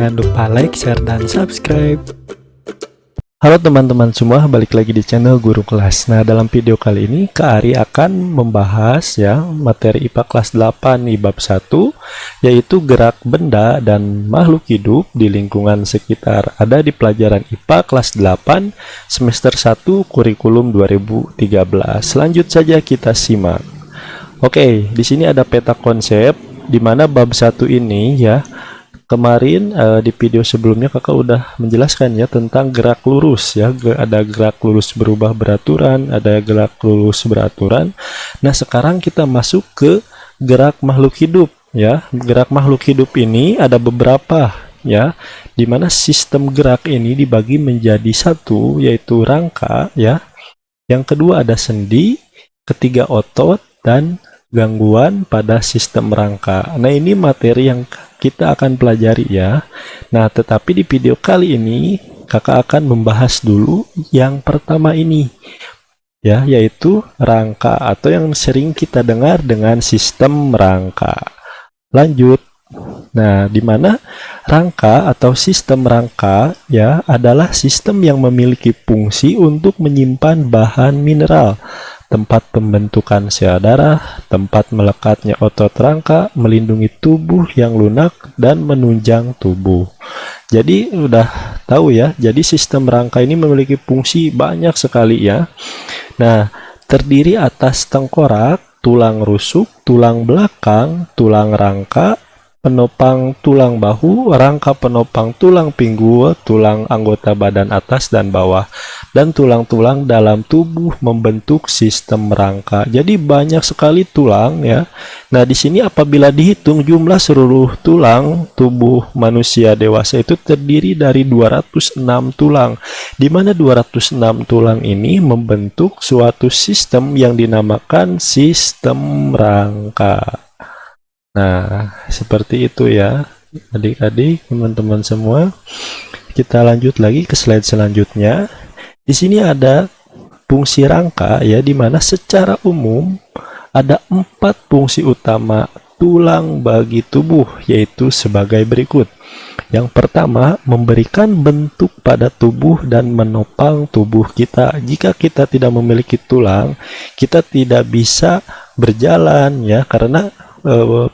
Jangan lupa like, share, dan subscribe. Halo teman-teman semua, balik lagi di channel Guru Kelas. Nah, dalam video kali ini Kak Ari akan membahas ya materi IPA kelas 8 di bab 1, yaitu gerak benda dan makhluk hidup di lingkungan sekitar. Ada di pelajaran IPA kelas 8 semester 1 kurikulum 2013. Lanjut saja kita simak. Oke, di sini ada peta konsep di mana bab 1 ini ya. Kemarin di video sebelumnya kakak udah menjelaskan ya tentang gerak lurus ya. Ada gerak lurus berubah beraturan, ada gerak lurus beraturan. Nah, sekarang kita masuk ke gerak makhluk hidup ya. Gerak makhluk hidup ini ada beberapa ya, dimana sistem gerak ini dibagi menjadi satu, yaitu rangka ya. Yang kedua ada sendi, ketiga otot, dan gangguan pada sistem rangka. Nah, ini materi yang kita akan pelajari ya. Nah, tetapi di video kali ini kakak akan membahas dulu yang pertama ini ya, yaitu rangka atau yang sering kita dengar dengan sistem rangka. Lanjut. Nah, di mana rangka atau sistem rangka ya adalah sistem yang memiliki fungsi untuk menyimpan bahan mineral, tempat pembentukan sel darah, tempat melekatnya otot rangka, melindungi tubuh yang lunak, dan menunjang tubuh. Jadi udah tahu ya, jadi sistem rangka ini memiliki fungsi banyak sekali ya. Nah, terdiri atas tengkorak, tulang rusuk, tulang belakang, tulang rangka, penopang tulang bahu, rangka penopang tulang pinggul, tulang anggota badan atas dan bawah, dan tulang-tulang dalam tubuh membentuk sistem rangka. Jadi banyak sekali tulang ya. Nah, di sini apabila dihitung jumlah seluruh tulang tubuh manusia dewasa itu terdiri dari 206 tulang, di mana 206 tulang ini membentuk suatu sistem yang dinamakan sistem rangka. Nah, seperti itu ya adik-adik, teman-teman semua. Kita lanjut lagi ke slide selanjutnya. Di sini ada fungsi rangka ya, di mana secara umum ada 4 fungsi utama tulang bagi tubuh, yaitu sebagai berikut. Yang pertama, memberikan bentuk pada tubuh dan menopang tubuh kita. Jika kita tidak memiliki tulang, kita tidak bisa berjalan ya, karena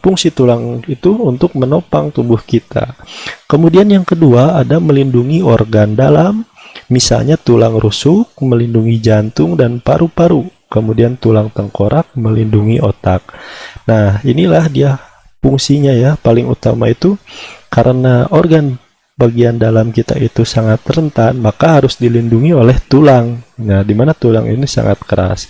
fungsi tulang itu untuk menopang tubuh kita. Kemudian yang kedua ada melindungi organ dalam, misalnya tulang rusuk melindungi jantung dan paru-paru. Kemudian tulang tengkorak melindungi otak. Nah, inilah dia fungsinya ya, paling utama itu karena organ bagian dalam kita itu sangat rentan, maka harus dilindungi oleh tulang. Nah, di mana tulang ini sangat keras.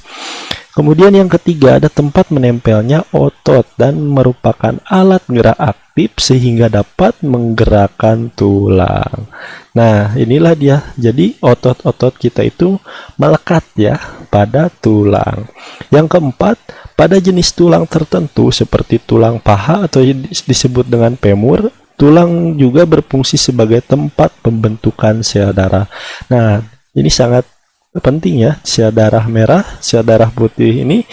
Kemudian yang ketiga ada tempat menempelnya otot dan merupakan alat gerak aktif sehingga dapat menggerakkan tulang. Nah, inilah dia. Jadi otot-otot kita itu melekat ya pada tulang. Yang keempat, pada jenis tulang tertentu seperti tulang paha atau disebut dengan femur, tulang juga berfungsi sebagai tempat pembentukan sel darah. Nah, ini sangat penting ya, sel darah merah, sel darah putih ini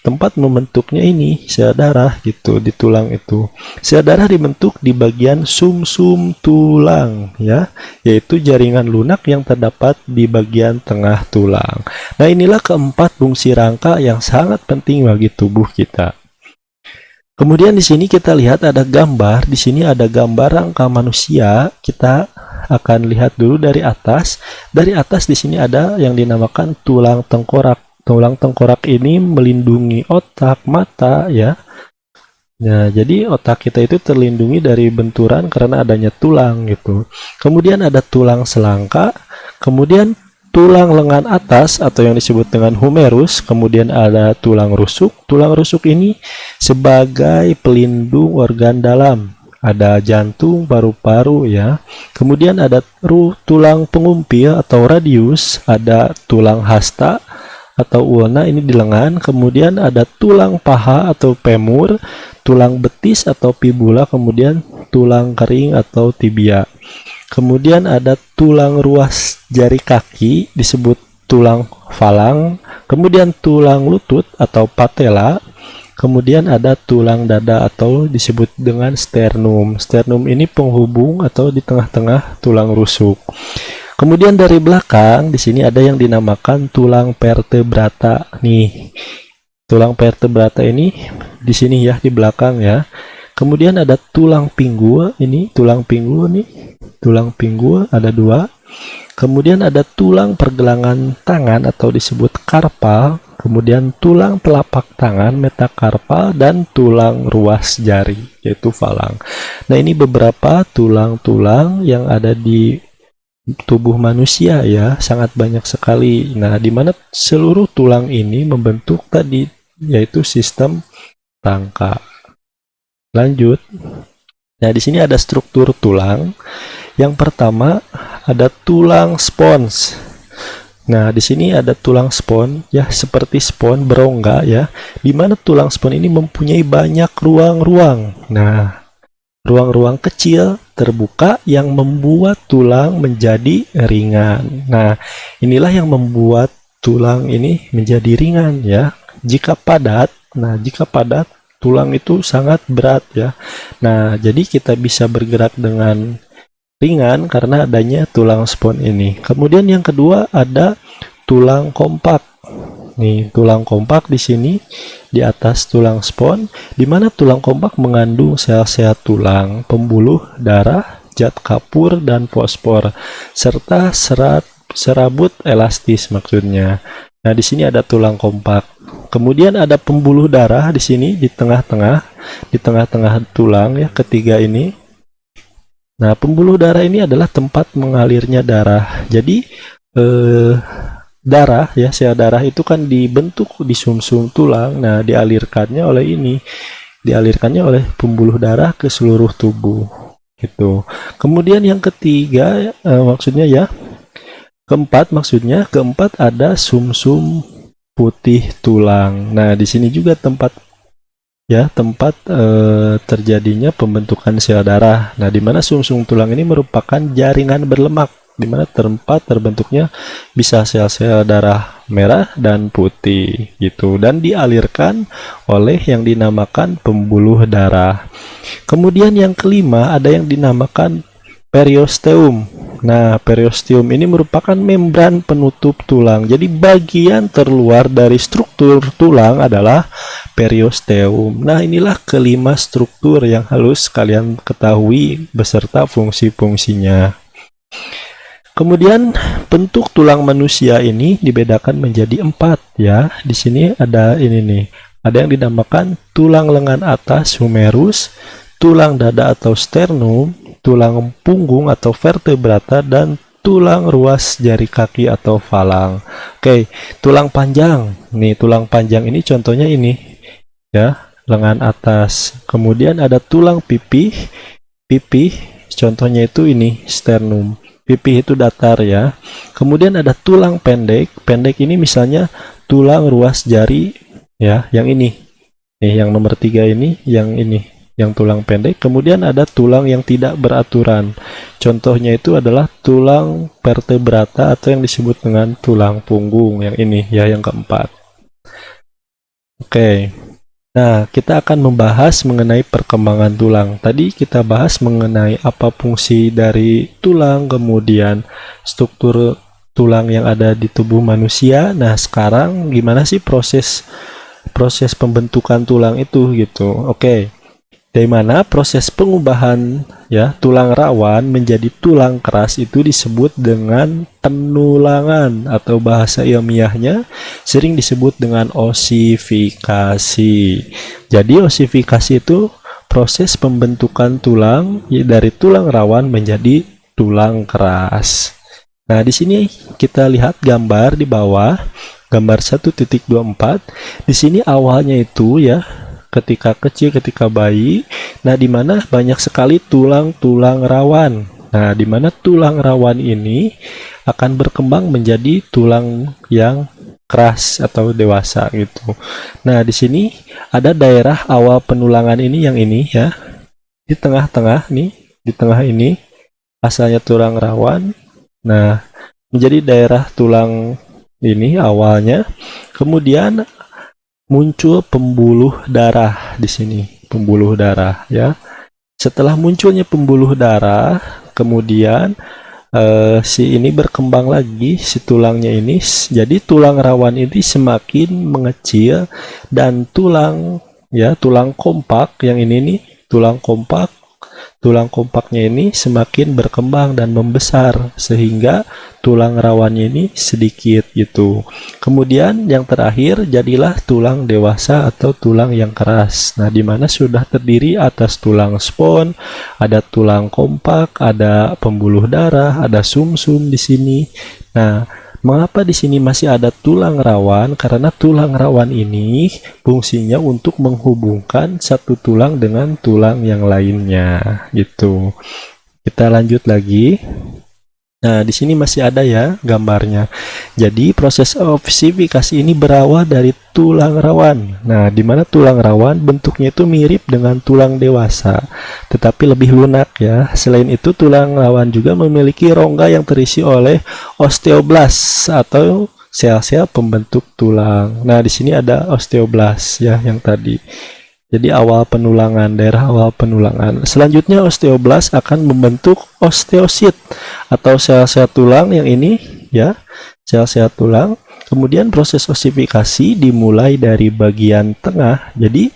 tempat membentuknya ini sel darah gitu di tulang itu. Sel darah dibentuk di bagian sumsum tulang ya, yaitu jaringan lunak yang terdapat di bagian tengah tulang. Nah, inilah keempat fungsi rangka yang sangat penting bagi tubuh kita. Kemudian di sini kita lihat ada gambar. Di sini ada gambar rangka manusia. Kita akan lihat dulu dari atas. Dari atas di sini ada yang dinamakan tulang tengkorak. Tulang tengkorak ini melindungi otak, mata ya. Nah, jadi otak kita itu terlindungi dari benturan karena adanya tulang gitu. Kemudian ada tulang selangka, kemudian tulang lengan atas atau yang disebut dengan humerus, kemudian ada tulang rusuk. Tulang rusuk ini sebagai pelindung organ dalam. Ada jantung, paru-paru ya. Kemudian ada tulang pengumpil atau radius, ada tulang hasta atau ulna ini di lengan. Kemudian ada tulang paha atau femur, tulang betis atau fibula, kemudian tulang kering atau tibia. Kemudian ada tulang ruas jari kaki disebut tulang falang, kemudian tulang lutut atau patella, Kemudian ada tulang dada atau disebut dengan sternum. Sternum ini penghubung atau di tengah-tengah tulang rusuk. Kemudian dari belakang di sini ada yang dinamakan tulang vertebrata nih. Tulang vertebrata ini di sini ya, di belakang ya. Kemudian ada tulang pinggul, ini tulang pinggul nih. Tulang pinggul ada 2. Kemudian ada tulang pergelangan tangan atau disebut karpal. Kemudian tulang telapak tangan metakarpal dan tulang ruas jari yaitu falang. Nah, ini beberapa tulang-tulang yang ada di tubuh manusia ya, sangat banyak sekali. Nah, di mana seluruh tulang ini membentuk tadi yaitu sistem rangka. Lanjut. Nah, di sini ada struktur tulang. Yang pertama ada tulang spons. Nah, di sini ada tulang spons ya, seperti spons berongga ya, di mana tulang spons ini mempunyai banyak ruang-ruang. Nah, ruang-ruang kecil terbuka yang membuat tulang menjadi ringan. Nah, inilah yang membuat tulang ini menjadi ringan ya. Jika padat, tulang itu sangat berat ya. Nah, jadi kita bisa bergerak dengan ringan karena adanya tulang spons ini. Kemudian yang kedua ada tulang kompak. Nih, tulang kompak di sini di atas tulang spons, di mana tulang kompak mengandung sel-sel tulang, pembuluh darah, zat kapur dan fosfor, serta serabut elastis maksudnya. Nah, di sini ada tulang kompak. Kemudian ada pembuluh darah di sini di tengah-tengah tulang ya, ketiga ini. Nah, pembuluh darah ini adalah tempat mengalirnya darah. Jadi darah ya, sel darah itu kan dibentuk di sumsum tulang. Nah, dialirkannya oleh pembuluh darah ke seluruh tubuh gitu. Kemudian yang ketiga keempat ada sumsum putih tulang. Nah, di sini juga tempat terjadinya pembentukan sel darah. Nah, di mana sumsum tulang ini merupakan jaringan berlemak, di mana tempat terbentuknya bisa sel-sel darah merah dan putih gitu, dan dialirkan oleh yang dinamakan pembuluh darah. Kemudian yang kelima ada yang dinamakan periosteum. Nah, periosteum ini merupakan membran penutup tulang. Jadi bagian terluar dari struktur tulang adalah periosteum. Nah, inilah kelima struktur yang harus kalian ketahui beserta fungsi-fungsinya. Kemudian bentuk tulang manusia ini dibedakan menjadi 4 ya. Di sini ada ini nih. Ada yang dinamakan tulang lengan atas humerus, tulang dada atau sternum, tulang punggung atau vertebrata, dan tulang ruas jari kaki atau falang. Oke, tulang panjang. Nih, tulang panjang ini contohnya ini ya, lengan atas. Kemudian ada tulang pipih. Pipih contohnya itu ini sternum. Pipih itu datar ya. Kemudian ada tulang pendek. Pendek ini misalnya tulang ruas jari ya, yang ini. Nih, yang nomor 3 ini, yang tulang pendek. Kemudian ada tulang yang tidak beraturan. Contohnya itu adalah tulang vertebrata atau yang disebut dengan tulang punggung, yang ini ya, yang keempat. Oke. Nah, kita akan membahas mengenai perkembangan tulang. Tadi kita bahas mengenai apa fungsi dari tulang, kemudian struktur tulang yang ada di tubuh manusia. Nah, sekarang gimana sih proses pembentukan tulang itu gitu. Oke. Dari mana proses pengubahan ya tulang rawan menjadi tulang keras itu disebut dengan penulangan, atau bahasa ilmiahnya sering disebut dengan osifikasi. Jadi osifikasi itu proses pembentukan tulang dari tulang rawan menjadi tulang keras. Nah, di sini kita lihat gambar di bawah, gambar 1.24. Di sini awalnya itu ya, ketika kecil, ketika bayi. Nah, di mana banyak sekali tulang-tulang rawan. Nah, di mana tulang rawan ini akan berkembang menjadi tulang yang keras atau dewasa gitu. Nah, di sini ada daerah awal penulangan ini, yang ini ya. Di tengah-tengah nih, di tengah ini asalnya tulang rawan. Nah, menjadi daerah tulang ini awalnya. Kemudian muncul pembuluh darah di sini, pembuluh darah ya. Setelah munculnya pembuluh darah, kemudian si ini berkembang lagi, si tulangnya ini. Jadi tulang rawan ini semakin mengecil dan tulang kompak yang ini nih, tulang kompaknya ini semakin berkembang dan membesar sehingga tulang rawannya ini sedikit gitu. Kemudian yang terakhir jadilah tulang dewasa atau tulang yang keras. Nah, dimana sudah terdiri atas tulang spons, ada tulang kompak, ada pembuluh darah, ada sumsum di sini. Nah, mengapa di sini masih ada tulang rawan? Karena tulang rawan ini fungsinya untuk menghubungkan satu tulang dengan tulang yang lainnya, gitu. Kita lanjut lagi. Nah, di sini masih ada ya gambarnya. Jadi, proses ossifikasi ini berawal dari tulang rawan. Nah, di mana tulang rawan bentuknya itu mirip dengan tulang dewasa, tetapi lebih lunak ya. Selain itu, tulang rawan juga memiliki rongga yang terisi oleh osteoblast atau sel-sel pembentuk tulang. Nah, di sini ada osteoblast ya yang tadi. Jadi awal penulangan, daerah awal penulangan. Selanjutnya osteoblast akan membentuk osteosit atau sel-sel tulang yang ini ya, sel-sel tulang. Kemudian proses ossifikasi dimulai dari bagian tengah. Jadi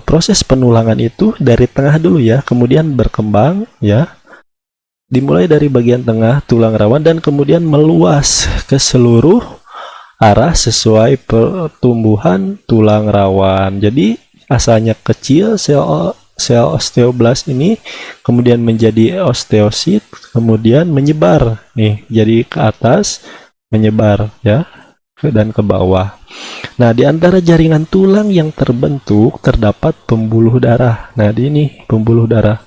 proses penulangan itu dari tengah dulu ya, kemudian berkembang ya. Dimulai dari bagian tengah tulang rawan dan kemudian meluas ke seluruh arah sesuai pertumbuhan tulang rawan. Jadi asalnya kecil sel osteoblast ini, kemudian menjadi osteosit, kemudian menyebar nih, jadi ke atas, menyebar ya, dan ke bawah. Nah, di antara jaringan tulang yang terbentuk terdapat pembuluh darah. Nah, ini pembuluh darah.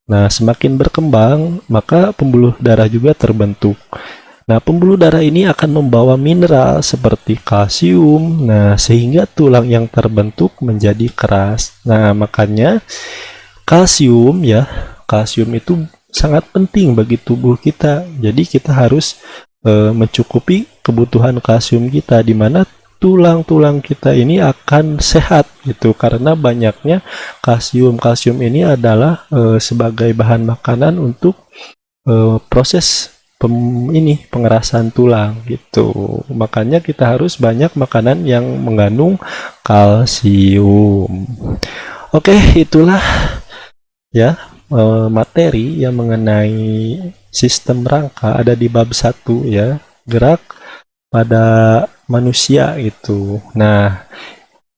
Nah, semakin berkembang, maka pembuluh darah juga terbentuk. Nah, pembuluh darah ini akan membawa mineral seperti kalsium. Nah, sehingga tulang yang terbentuk menjadi keras. Nah, makanya kalsium ya, kalsium itu sangat penting bagi tubuh kita. Jadi kita harus mencukupi kebutuhan kalsium kita, di mana tulang-tulang kita ini akan sehat gitu karena banyaknya kalsium. Kalsium ini adalah sebagai bahan makanan untuk proses pengerasan tulang gitu. Makanya kita harus banyak makanan yang mengandung kalsium. Oke, itulah ya materi yang mengenai sistem rangka ada di bab 1 ya, gerak pada manusia itu. Nah,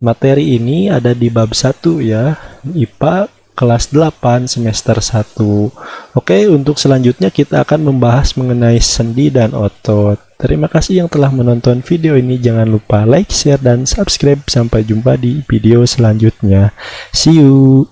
materi ini ada di bab 1 ya, IPA kelas 8 semester 1. Oke, untuk selanjutnya kita akan membahas mengenai sendi dan otot. Terima kasih yang telah menonton video ini. Jangan lupa like, share, dan subscribe. Sampai jumpa di video selanjutnya. See you.